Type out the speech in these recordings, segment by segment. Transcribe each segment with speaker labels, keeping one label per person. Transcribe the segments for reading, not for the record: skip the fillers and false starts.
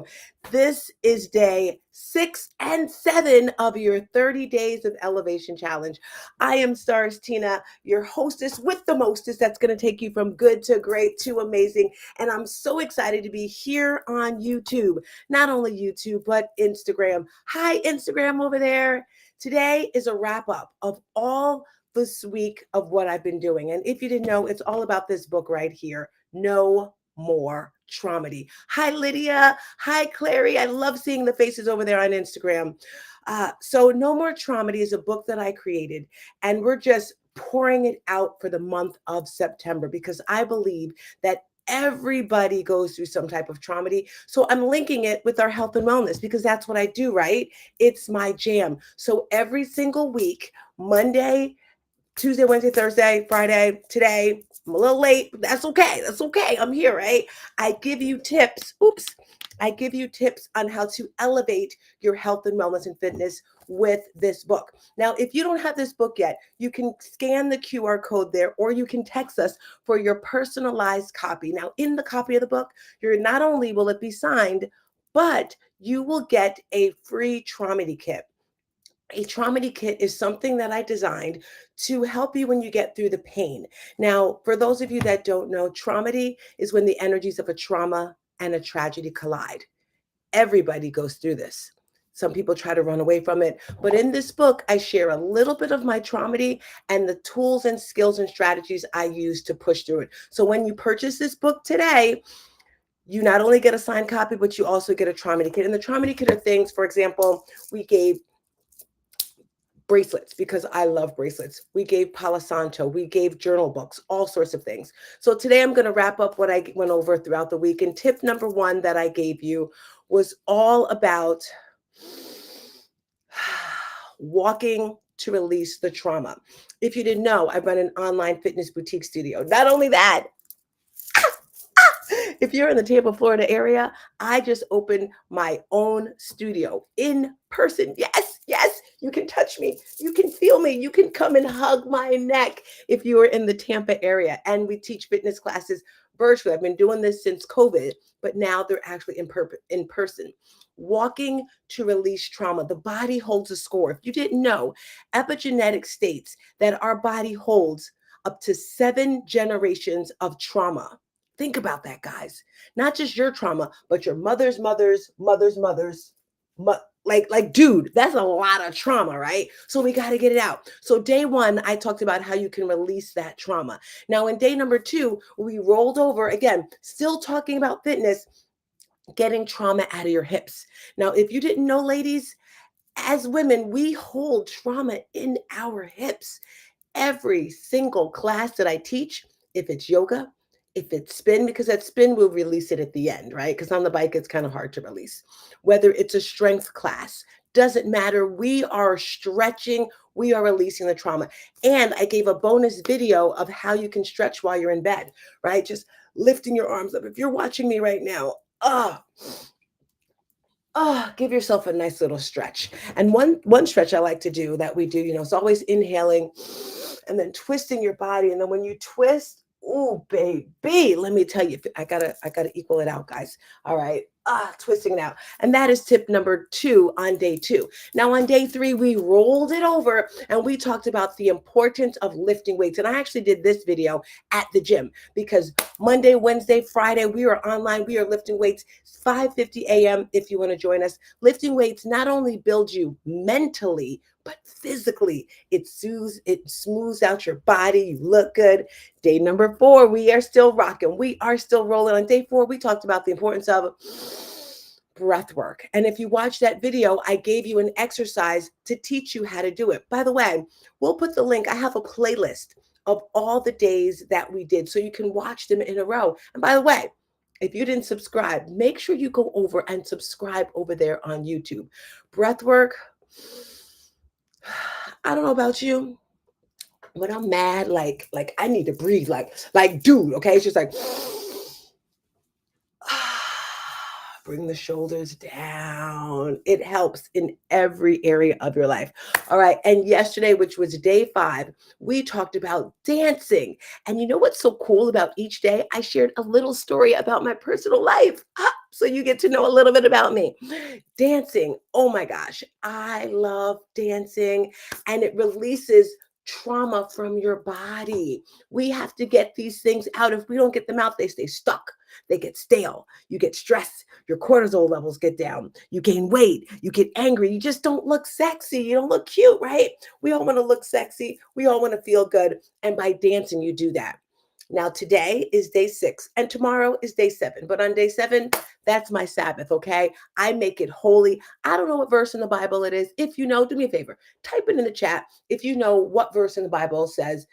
Speaker 1: Show. This is day 6 and 7 of your 30 Days of Elevation Challenge. I am StarzTina, your hostess with the mostest that's going to take you from good to great to amazing. And I'm so excited to be here on YouTube. Not only YouTube, but Instagram. Hi, Instagram over there. Today is a wrap up of all this week of what I've been doing. And if you didn't know, it's all about this book right here, No More Traumedy. Hi, Lydia. Hi, Clary. I love seeing the faces over there on Instagram. So No More Traumedy is a book that I created, and we're just pouring it out for the month of September because I believe that everybody goes through some type of traumedy. So I'm linking it with our health and wellness because that's what I do, right? It's my jam. So every single week, Monday, Tuesday, Wednesday, Thursday, Friday, today, I'm a little late, but that's okay. That's okay. I'm here, right? I give you tips. I give you tips on how to elevate your health and wellness and fitness with this book. Now, if you don't have this book yet, you can scan the QR code there, or you can text us for your personalized copy. Now, in the copy of the book, you're not only will it be signed, but you will get a free Traumedy kit. A Traumedy kit is something that I designed to help you when you get through the pain. Now, for those of you that don't know, Traumedy is when the energies of a trauma and a tragedy collide. Everybody goes through this. Some people try to run away from it. But in this book, I share a little bit of my Traumedy and the tools and skills and strategies I use to push through it. So when you purchase this book today, you not only get a signed copy, but you also get a Traumedy kit. And the Traumedy kit are things, for example, we gave bracelets because I love bracelets. We gave Palo Santo. We gave journal books, all sorts of things. So today I'm going to wrap up what I went over throughout the week. And tip number 1 that I gave you was all about walking to release the trauma. If you didn't know, I run an online fitness boutique studio. Not only that, if you're in the Tampa, Florida area, I just opened my own studio in person. Yes, you can touch me. You can feel me. You can come and hug my neck if you are in the Tampa area. And we teach fitness classes virtually. I've been doing this since COVID, but now they're actually in person. Walking to release trauma. The body holds a score. If you didn't know, epigenetics states that our body holds up to 7 generations of trauma. Think about that, guys. Not just your trauma, but your mother's mother's. Dude, that's a lot of trauma, right? So we got to get it out. So day 1, I talked about how you can release that trauma. Now in day number 2, we rolled over again, still talking about fitness, getting trauma out of your hips. Now, if you didn't know, ladies, as women, we hold trauma in our hips. Every single class that I teach, if it's yoga, if it's spin, because that spin will release it at the end, right? Because on the bike, it's kind of hard to release. Whether it's a strength class, doesn't matter. We are stretching, we are releasing the trauma. And I gave a bonus video of how you can stretch while you're in bed, right? Just lifting your arms up. If you're watching me right now, give yourself a nice little stretch. And one stretch I like to do that we do, it's always inhaling and then twisting your body. And then when you twist, oh, baby, let me tell you, I gotta equal it out, guys. All right. Twisting it out. And that is tip number 2 on day 2. Now on day 3, we rolled it over and we talked about the importance of lifting weights. And I actually did this video at the gym because Monday, Wednesday, Friday, we are online. We are lifting weights 5:50 a.m. if you want to join us. Lifting weights not only builds you mentally, but physically. It smooths out your body. You look good. Day number 4, we are still rocking. We are still rolling. On day 4, we talked about the importance of breath work. And if you watch that video, I gave you an exercise to teach you how to do it. By the way, we'll put the link. I have a playlist of all the days that we did so you can watch them in a row. And by the way, if you didn't subscribe, make sure you go over and subscribe over there on YouTube. Breath work. I don't know about you, but I'm mad. Like I need to breathe. Like dude. Okay, it's just like bring the shoulders down. It helps in every area of your life. All right. And yesterday, which was day 5, we talked about dancing. And you know what's so cool about each day? I shared a little story about my personal life. So you get to know a little bit about me. Dancing. Oh my gosh. I love dancing, and it releases trauma from your body. We have to get these things out. If we don't get them out, they stay stuck. They get stale. You get stressed. Your cortisol levels get down. You gain weight. You get angry. You just don't look sexy. You don't look cute, right? We all want to look sexy. We all want to feel good. And by dancing, you do that. Now, today is day 6 and tomorrow is day 7. But on day 7, that's my Sabbath, okay? I make it holy. I don't know what verse in the Bible it is. If you know, do me a favor, type it in the chat. If you know what verse in the Bible says,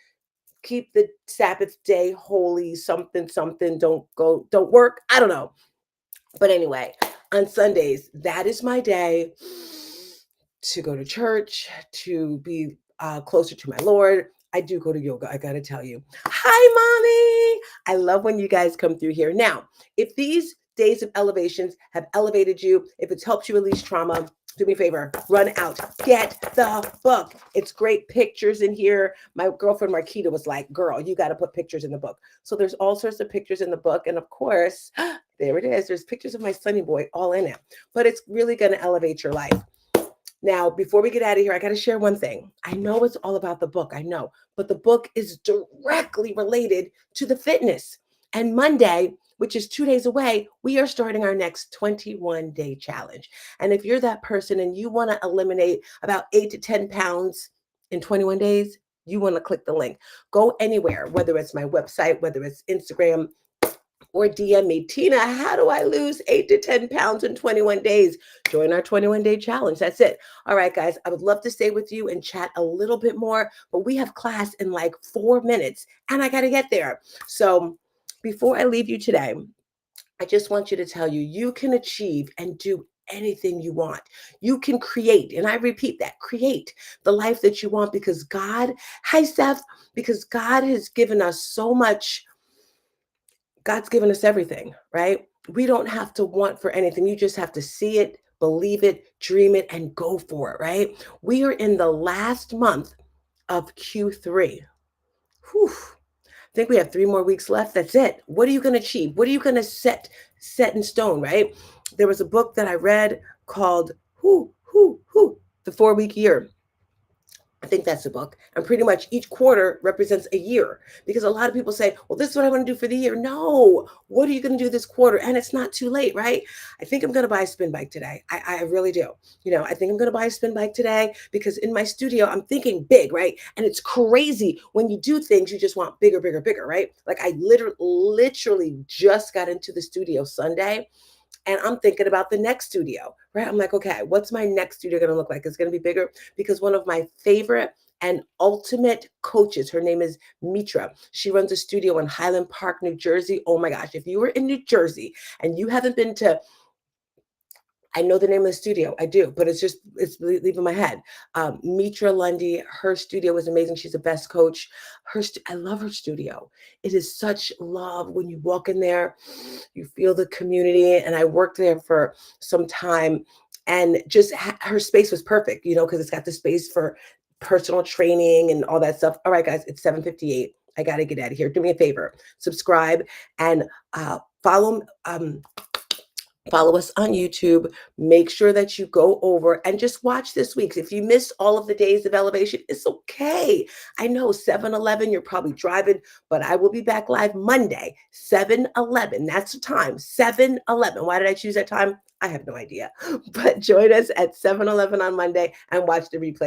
Speaker 1: keep the Sabbath day holy, something, something, don't work. I don't know. But anyway, on Sundays, that is my day to go to church, to be closer to my Lord. I do go to yoga, I gotta tell you. Hi, mommy. I love when you guys come through here. Now, if these days of elevations have elevated you, if it's helped you release trauma, do me a favor, run out, get the book. It's great pictures in here. My girlfriend Marquita was like, girl, you got to put pictures in the book. So there's all sorts of pictures in the book. And of course, there it is. There's pictures of my Sunny boy all in it. But it's really going to elevate your life. Now, before we get out of here, I got to share one thing. I know it's all about the book, I know, but the book is directly related to the fitness. And Monday, which is 2 days away, we are starting our next 21-day challenge. And if you're that person and you want to eliminate about 8 to 10 pounds in 21 days, you want to click the link. Go anywhere, whether it's my website, whether it's Instagram, or DM me, Tina, how do I lose 8 to 10 pounds in 21 days? Join our 21-day challenge. That's it. All right, guys, I would love to stay with you and chat a little bit more, but we have class in like 4 minutes and I got to get there. So before I leave you today, I just want you to tell you, you can achieve and do anything you want. You can create, and I repeat that, create the life that you want because God, hi, Seth, because God has given us so much. God's given us everything, right? We don't have to want for anything. You just have to see it, believe it, dream it, and go for it, right? We are in the last month of Q3. Whew. I think we have 3 more weeks left. That's it. What are you going to achieve? What are you going to set in stone, right? There was a book that I read called The 4-Week Year. I think that's the book. And pretty much each quarter represents a year because a lot of people say, well, this is what I want to do for the year. No, what are you going to do this quarter? And it's not too late, right? I think I'm going to buy a spin bike today. I really do. You know, I think I'm going to buy a spin bike today because in my studio, I'm thinking big, right? And it's crazy when you do things, you just want bigger, bigger, bigger, right? Like I literally just got into the studio Sunday. And I'm thinking about the next studio, right? I'm like, okay, what's my next studio going to look like? It's going to be bigger because one of my favorite and ultimate coaches, her name is Mitra. She runs a studio in Highland Park, New Jersey. Oh my gosh, if you were in New Jersey and you haven't been to, I know the name of the studio, I do, but it's leaving my head. Mitra Lundy, her studio is amazing. She's the best coach. I love her studio. It is such love when you walk in there, you feel the community. And I worked there for some time and just her space was perfect, you know, because it's got the space for personal training and all that stuff. All right, guys, it's 7:58. I got to get out of here. Do me a favor, subscribe and follow us on YouTube. Make sure that you go over and just watch this week's. If you missed all of the days of elevation, it's okay. I know 7-11, you're probably driving, but I will be back live Monday, 7-11. That's the time, 7-11. Why did I choose that time? I have no idea. But join us at 7-11 on Monday and watch the replay.